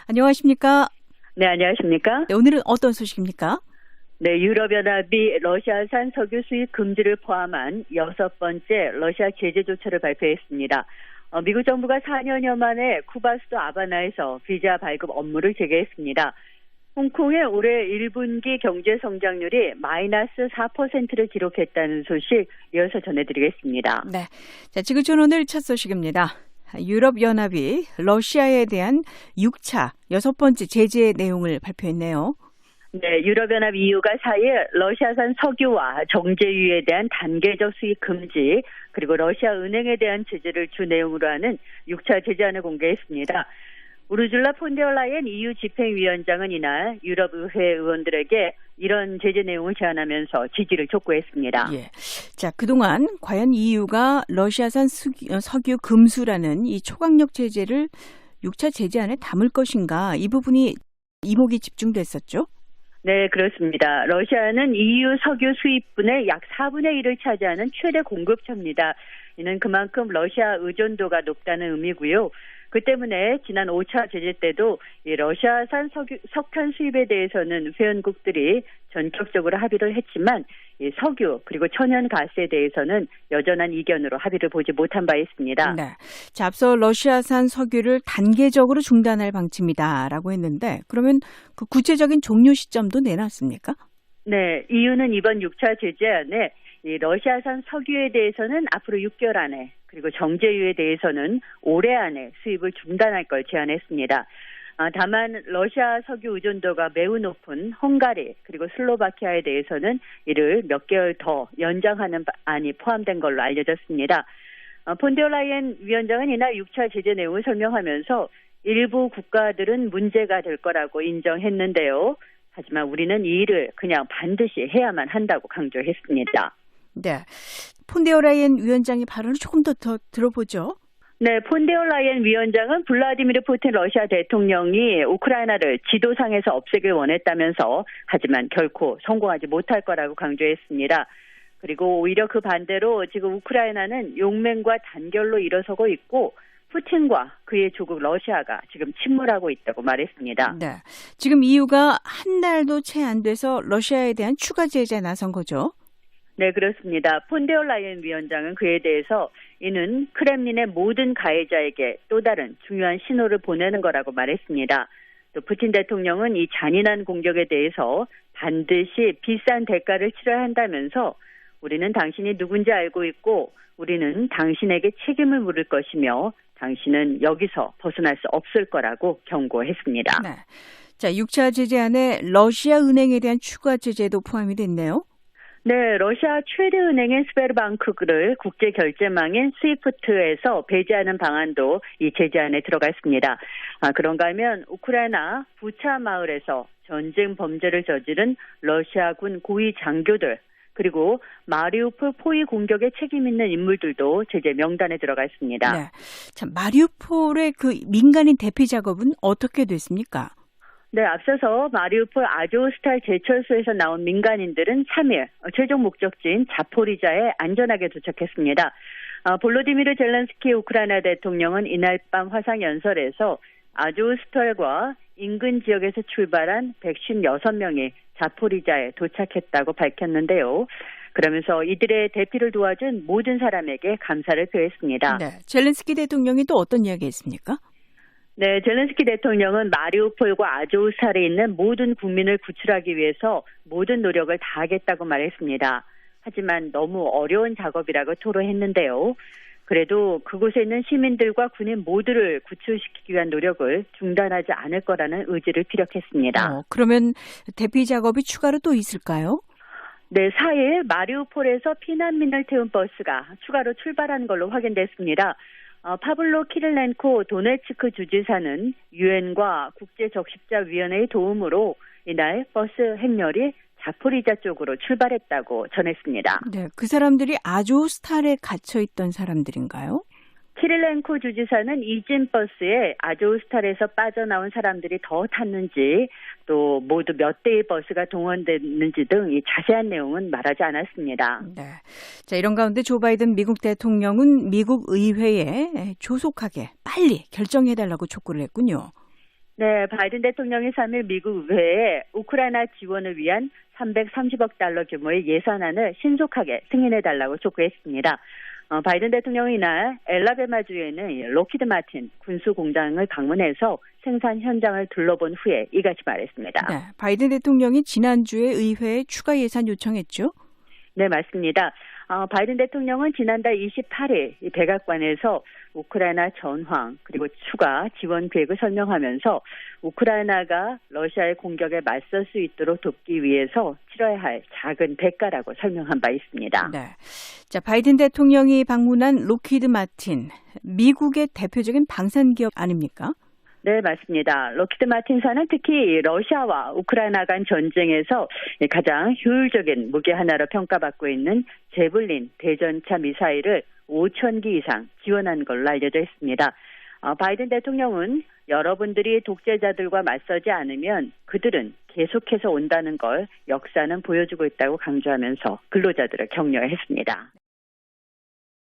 안녕하십니까? 네, 안녕하십니까? 네, 오늘은 어떤 소식입니까? 네, 유럽연합이 러시아산 석유 수입 금지를 포함한 6번째 러시아 제재 조처를 발표했습니다. 미국 정부가 4년여 만에 쿠바 수도 아바나에서 비자 발급 업무를 재개했습니다. 홍콩의 올해 1분기 경제 성장률이 마이너스 4%를 기록했다는 소식 이어서 전해드리겠습니다. 네, 자, 지구촌 오늘 첫 소식입니다. 유럽연합이 러시아에 대한 6차 6번째 제재 내용을 발표했네요. 네, 유럽연합 EU가 4일 러시아산 석유와 정제유에 대한 단계적 수입 금지, 그리고 러시아 은행에 대한 제재를 주 내용으로 하는 6차 제재안을 공개했습니다. 우르줄라 폰데어라이엔 EU 집행위원장은 이날 유럽의회 의원들에게 이런 제재 내용을 제안하면서 지지를 촉구했습니다. 예. 자, 그동안 과연 EU가 러시아산 석유 금수라는 이 초강력 제재를 6차 제재안에 담을 것인가, 이 부분이 이목이 집중됐었죠? 네, 그렇습니다. 러시아는 EU 석유 수입분의 약 4분의 1을 차지하는 최대 공급처입니다. 이는 그만큼 러시아 의존도가 높다는 의미고요. 그 때문에 지난 5차 제재 때도 이 러시아산 석탄 수입에 대해서는 회원국들이 전격적으로 합의를 했지만 이 석유 그리고 천연가스에 대해서는 여전한 이견으로 합의를 보지 못한 바 있습니다. 네. 자, 앞서 러시아산 석유를 단계적으로 중단할 방침이다라고 했는데, 그러면 그 구체적인 종료 시점도 내놨습니까? 네, EU는 이번 6차 제재안에 이 러시아산 석유에 대해서는 앞으로 6개월 안에, 그리고 정제유에 대해서는 올해 안에 수입을 중단할 걸 제안했습니다. 다만 러시아 석유 의존도가 매우 높은 헝가리 그리고 슬로바키아에 대해서는 이를 몇 개월 더 연장하는 안이 포함된 걸로 알려졌습니다. 폰데어라이엔 위원장은 이날 6차 제재 내용을 설명하면서 일부 국가들은 문제가 될 거라고 인정했는데요. 하지만 우리는 이 일을 그냥 반드시 해야만 한다고 강조했습니다. 네. 폰데어라이엔 위원장의 발언을 조금 더 들어보죠. 네, 폰데어라이엔 위원장은 블라디미르 푸틴 러시아 대통령이 우크라이나를 지도상에서 없애길 원했다면서, 하지만 결코 성공하지 못할 거라고 강조했습니다. 그리고 오히려 그 반대로 지금 우크라이나는 용맹과 단결로 일어서고 있고 푸틴과 그의 조국 러시아가 지금 침몰하고 있다고 말했습니다. 네, 지금 EU가 한 달도 채 안 돼서 러시아에 대한 추가 제재에 나선 거죠? 네, 그렇습니다. 폰데어라이엔 위원장은 그에 대해서 이는 크렘린의 모든 가해자에게 또 다른 중요한 신호를 보내는 거라고 말했습니다. 또 푸틴 대통령은 이 잔인한 공격에 대해서 반드시 비싼 대가를 치러야 한다면서, 우리는 당신이 누군지 알고 있고 우리는 당신에게 책임을 물을 것이며 당신은 여기서 벗어날 수 없을 거라고 경고했습니다. 네. 자, 6차 제재안에 러시아 은행에 대한 추가 제재도 포함이 됐네요. 네, 러시아 최대 은행인 스베르방크를 국제 결제망인 스위프트에서 배제하는 방안도 이 제재안에 들어가 있습니다. 그런가 하면 우크라이나 부차 마을에서 전쟁 범죄를 저지른 러시아군 고위 장교들, 그리고 마리우폴 포위 공격에 책임 있는 인물들도 제재 명단에 들어가 있습니다. 네. 참, 마리우폴의 그 민간인 대피 작업은 어떻게 됐습니까? 네, 앞서서 마리우폴 아조스탈 제철소에서 나온 민간인들은 3일 최종 목적지인 자포리자에 안전하게 도착했습니다. 볼로디미르 젤렌스키 우크라이나 대통령은 이날 밤 화상 연설에서 아조스탈과 인근 지역에서 출발한 156명이 자포리자에 도착했다고 밝혔는데요. 그러면서 이들의 대피를 도와준 모든 사람에게 감사를 표했습니다. 네, 젤렌스키 대통령이 또 어떤 이야기 했습니까? 네, 젤렌스키 대통령은 마리우폴과 아조스탈에 있는 모든 국민을 구출하기 위해서 모든 노력을 다하겠다고 말했습니다. 하지만 너무 어려운 작업이라고 토로했는데요. 그래도 그곳에 있는 시민들과 군인 모두를 구출시키기 위한 노력을 중단하지 않을 거라는 의지를 피력했습니다. 그러면 대피 작업이 추가로 또 있을까요? 네, 4일 마리우폴에서 피난민을 태운 버스가 추가로 출발하는 걸로 확인됐습니다. 파블로 키릴렌코 도네츠크 주지사는 유엔과 국제적십자위원회의 도움으로 이날 버스 행렬이 자포리자 쪽으로 출발했다고 전했습니다. 네, 그 사람들이 아조스탈에 갇혀 있던 사람들인가요? 키릴렌코 주지사는 이진 버스에 아조스탈에서 빠져나온 사람들이 더 탔는지, 또 모두 몇 대의 버스가 동원됐는지 등 이 자세한 내용은 말하지 않았습니다. 네. 자, 이런 가운데 조 바이든 미국 대통령은 미국 의회에 조속하게 빨리 결정해달라고 촉구를 했군요. 네, 바이든 대통령이 3일 미국 의회에 우크라이나 지원을 위한 330억 달러 규모의 예산안을 신속하게 승인해달라고 촉구했습니다. 바이든 대통령이 이날 엘라베마주에 있는 로키드 마틴 군수 공장을 방문해서 생산 현장을 둘러본 후에 이같이 말했습니다. 네, 바이든 대통령이 지난주에 의회에 추가 예산 요청했죠? 네, 맞습니다. 바이든 대통령은 지난달 28일 이 백악관에서 우크라이나 전황 그리고 추가 지원 계획을 설명하면서 우크라이나가 러시아의 공격에 맞설 수 있도록 돕기 위해서 치러야 할 작은 대가라고 설명한 바 있습니다. 네. 자, 바이든 대통령이 방문한 록히드 마틴, 미국의 대표적인 방산 기업 아닙니까? 네, 맞습니다. 록히드 마틴사는 특히 러시아와 우크라이나 간 전쟁에서 가장 효율적인 무기 하나로 평가받고 있는 제블린 대전차 미사일을 5,000기 이상 지원한 걸로 알려져 있습니다. 바이든 대통령은 여러분들이 독재자들과 맞서지 않으면 그들은 계속해서 온다는 걸 역사는 보여주고 있다고 강조하면서 근로자들을 격려했습니다.